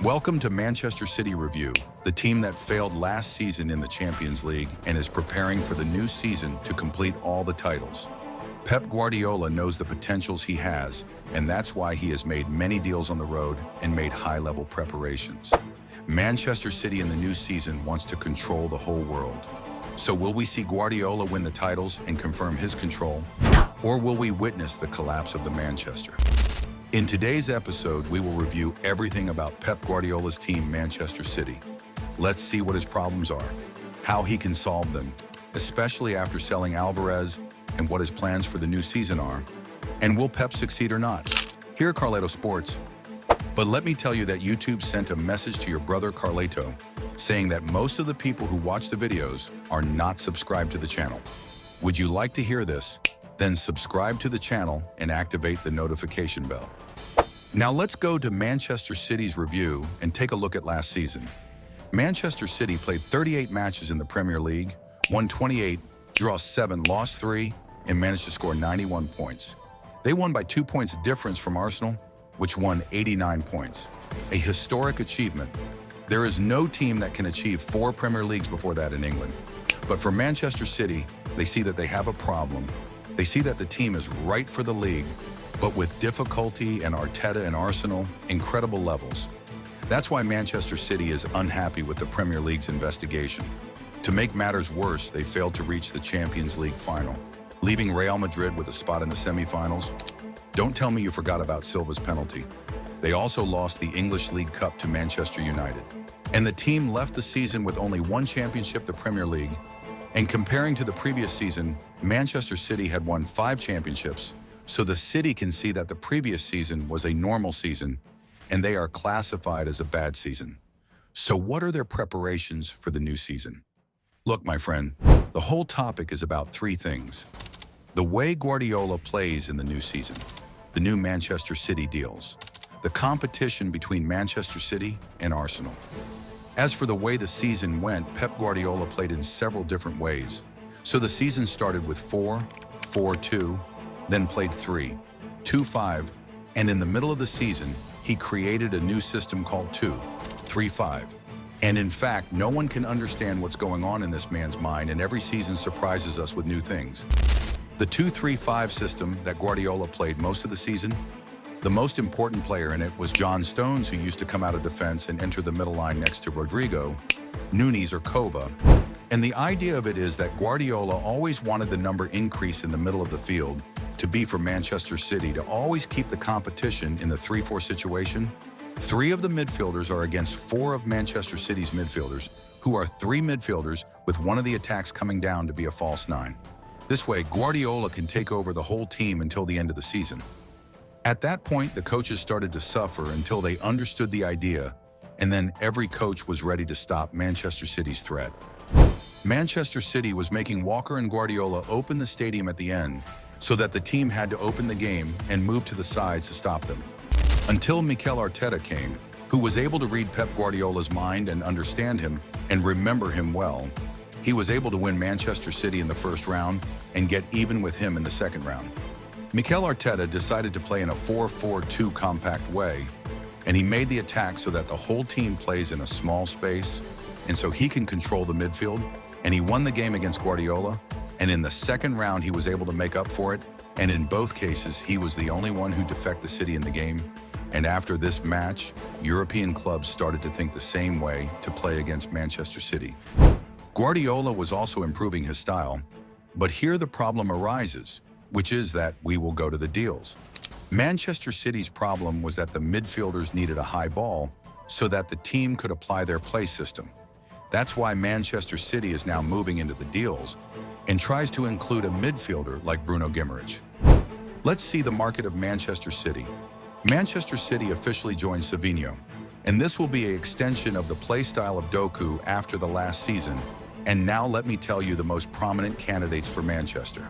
Welcome to Manchester City Review, the team that failed last season in the Champions League and is preparing for the new season to complete all the titles. Pep Guardiola knows the potentials he has, and that's why he has made many deals on the road and made high-level preparations. Manchester City in the new season wants to control the whole world. So will we see Guardiola win the titles and confirm his control? Or will we witness the collapse of the Manchester? In today's episode, we will review everything about Pep Guardiola's team, Manchester City. Let's see what his problems are, how he can solve them, especially after selling Alvarez, and what his plans for the new season are. And will Pep succeed or not? Here at Carleto Sports. But let me tell you that YouTube sent a message to your brother Carleto, saying that most of the people who watch the videos are not subscribed to the channel. Would you like to hear this? Then subscribe to the channel and activate the notification bell. Now let's go to Manchester City's review and take a look at last season. Manchester City played 38 matches in the Premier League, won 28, drew 7, lost 3, and managed to score 91 points. They won by 2 points difference from Arsenal, which won 89 points. A historic achievement. There is no team that can achieve 4 Premier Leagues before that in England. But for Manchester City, they see that they have a problem. They see that the team is right for the league, but with difficulty and Arteta and Arsenal, incredible levels. That's why Manchester City is unhappy with the Premier League's investigation. To make matters worse, they failed to reach the Champions League final, leaving Real Madrid with a spot in the semi-finals. Don't tell me you forgot about Silva's penalty. They also lost the English League Cup to Manchester United. And the team left the season with only 1 championship, the Premier League. And comparing to the previous season, Manchester City had won 5 championships, so the city can see that the previous season was a normal season, and they are classified as a bad season. So what are their preparations for the new season? Look, my friend, the whole topic is about 3 things. The way Guardiola plays in the new season, the new Manchester City deals, the competition between Manchester City and Arsenal. As for the way the season went, Pep Guardiola played in several different ways. So the season started with 4-4-2, then played 3-2-5, and in the middle of the season, he created a new system called 2-3-5. And in fact, no one can understand what's going on in this man's mind, and every season surprises us with new things. The 2-3-5 system that Guardiola played most of the season, the most important player in it was John Stones, who used to come out of defense and enter the middle line next to Rodrigo, Nunes or Kova. And the idea of it is that Guardiola always wanted the number increase in the middle of the field to be for Manchester City to always keep the competition in the 3-4 situation. 3 of the midfielders are against 4 of Manchester City's midfielders, who are 3 midfielders with one of the attacks coming down to be a false 9. This way, Guardiola can take over the whole team until the end of the season. At that point, the coaches started to suffer until they understood the idea, and then every coach was ready to stop Manchester City's threat. Manchester City was making Walker and Guardiola open the stadium at the end, so that the team had to open the game and move to the sides to stop them. Until Mikel Arteta came, who was able to read Pep Guardiola's mind and understand him and remember him well. He was able to win Manchester City in the first round and get even with him in the second round. Mikel Arteta decided to play in a 4-4-2 compact way, and he made the attack so that the whole team plays in a small space, and so he can control the midfield, and he won the game against Guardiola, and in the second round he was able to make up for it, and in both cases he was the only one who defected the City in the game. And after this match, European clubs started to think the same way to play against Manchester City. Guardiola was also improving his style, but here the problem arises, which is that we will go to the deals. Manchester City's problem was that the midfielders needed a high ball so that the team could apply their play system. That's why Manchester City is now moving into the deals and tries to include a midfielder like Bruno Fernandez. Let's see the market of Manchester City. Manchester City officially joined Savinho, and this will be an extension of the play style of Doku after the last season. And now let me tell you the most prominent candidates for Manchester.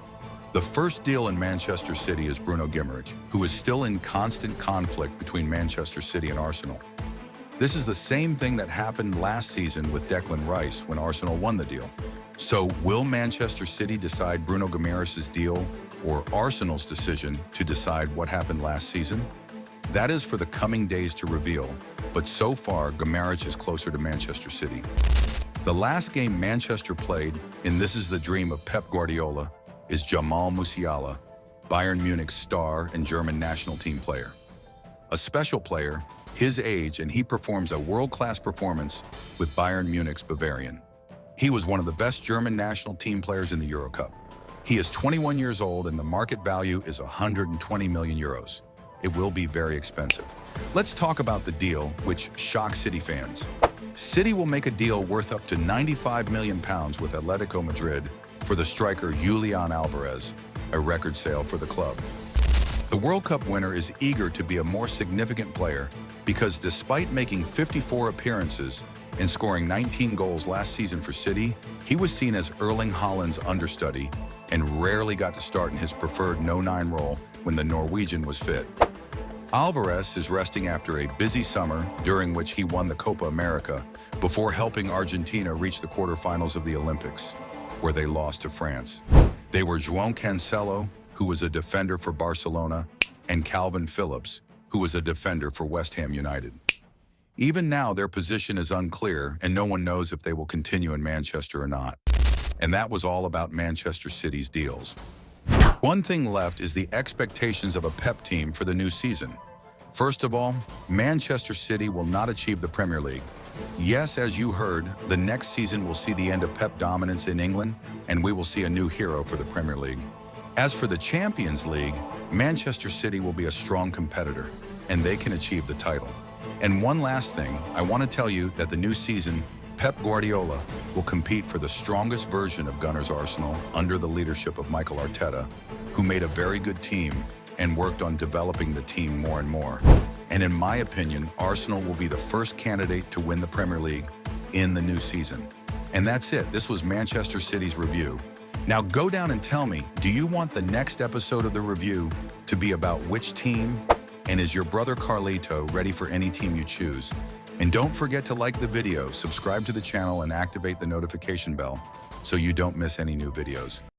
The first deal in Manchester City is Bruno Fernandez, who is still in constant conflict between Manchester City and Arsenal. This is the same thing that happened last season with Declan Rice when Arsenal won the deal. So will Manchester City decide Bruno Fernandez's deal or Arsenal's decision to decide what happened last season? That is for the coming days to reveal. but so far, Gumarães is closer to Manchester City. The last game Manchester played, and this is the dream of Pep Guardiola, is Jamal Musiala, Bayern Munich's star and German national team player. A special player, his age, and he performs a world-class performance with Bayern Munich's Bavarian. He was one of the best German national team players in the Euro Cup. He is 21 years old and the market value is 120 million euros. It will be very expensive. Let's talk about the deal, which shocks City fans. City will make a deal worth up to £95 million with Atletico Madrid for the striker Julian Alvarez, a record sale for the club. The World Cup winner is eager to be a more significant player because despite making 54 appearances and scoring 19 goals last season for City, he was seen as Erling Haaland's understudy and rarely got to start in his preferred no-9 role when the Norwegian was fit. Alvarez is resting after a busy summer during which he won the Copa America before helping Argentina reach the quarterfinals of the Olympics, where they lost to France. They were João Cancelo, who was a defender for Barcelona, and Calvin Phillips, who was a defender for West Ham United. Even now, their position is unclear, and no one knows if they will continue in Manchester or not. And that was all about Manchester City's deals. One thing left is the expectations of a Pep team for the new season. First of all, Manchester City will not achieve the Premier League. Yes, as you heard, the next season will see the end of Pep dominance in England, and we will see a new hero for the Premier League. As for the Champions League, Manchester City will be a strong competitor, and they can achieve the title. And one last thing, I want to tell you that the new season, Pep Guardiola will compete for the strongest version of Gunners Arsenal under the leadership of Mikel Arteta, who made a very good team and worked on developing the team more and more. And in my opinion, Arsenal will be the first candidate to win the Premier League in the new season. And that's it. This was Manchester City's review. Now go down and tell me, do you want the next episode of the review to be about which team? And is your brother Carlito ready for any team you choose? And don't forget to like the video, subscribe to the channel, and activate the notification bell so you don't miss any new videos.